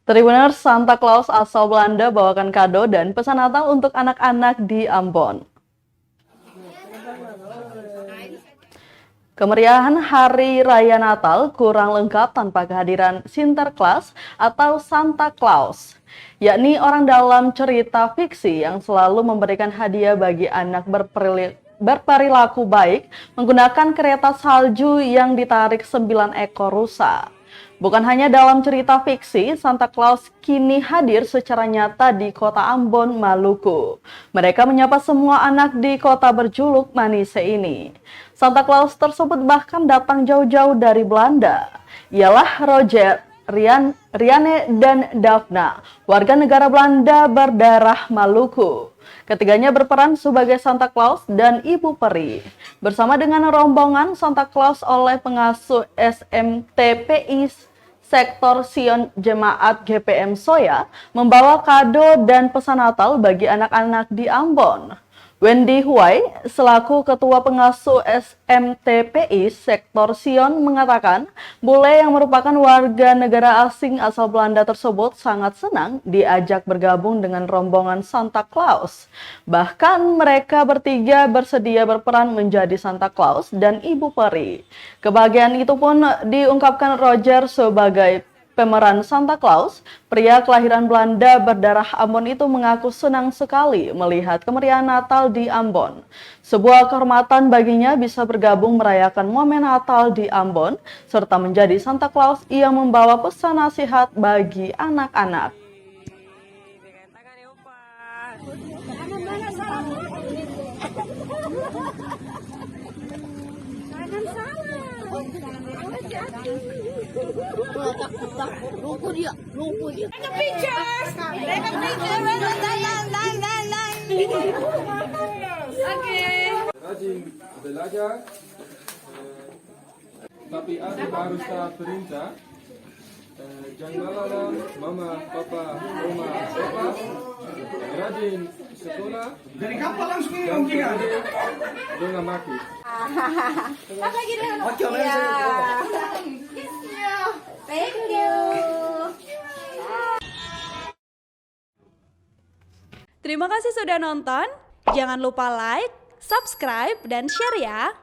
Tribuners, Santa Claus asal Belanda bawakan kado dan pesan Natal untuk anak-anak di Ambon. Kemeriahan Hari Raya Natal kurang lengkap tanpa kehadiran Sinterklaas atau Santa Claus, yakni orang dalam cerita fiksi yang selalu memberikan hadiah bagi anak berperilaku baik menggunakan kereta salju yang ditarik 9 ekor rusa. Bukan hanya dalam cerita fiksi, Santa Claus kini hadir secara nyata di kota Ambon, Maluku. Mereka menyapa semua anak di kota berjuluk Manise ini. Santa Claus tersebut bahkan datang jauh-jauh dari Belanda. Ialah Roger, Riane, dan Daphna, warga negara Belanda berdarah Maluku. Ketiganya berperan sebagai Santa Claus dan Ibu Peri. Bersama dengan rombongan Santa Claus oleh pengasuh SMTPI Sektor Sion Jemaat GPM Soya membawa kado dan pesan Natal bagi anak-anak di Ambon. Wendy Huai, selaku Ketua Pengasuh SMTPI Sektor Sion mengatakan, bule yang merupakan warga negara asing asal Belanda tersebut sangat senang diajak bergabung dengan rombongan Santa Claus. Bahkan mereka bertiga bersedia berperan menjadi Santa Claus dan Ibu Peri. Kebahagiaan itu pun diungkapkan Roger sebagai pemeran Santa Claus. Pria kelahiran Belanda berdarah Ambon itu mengaku senang sekali melihat kemeriahan Natal di Ambon. Sebuah kehormatan baginya bisa bergabung merayakan momen Natal di Ambon, serta menjadi Santa Claus yang membawa pesan nasihat bagi anak-anak. Rajin belajar, tapi ada harus perintah. Jangan malam, mama, papa, oma, opa. Rajin sekolah. Dari kapan langsung ini om Jika? Dengan mati. Oke, Thank you. Terima kasih sudah nonton. Jangan lupa like, subscribe, dan share ya.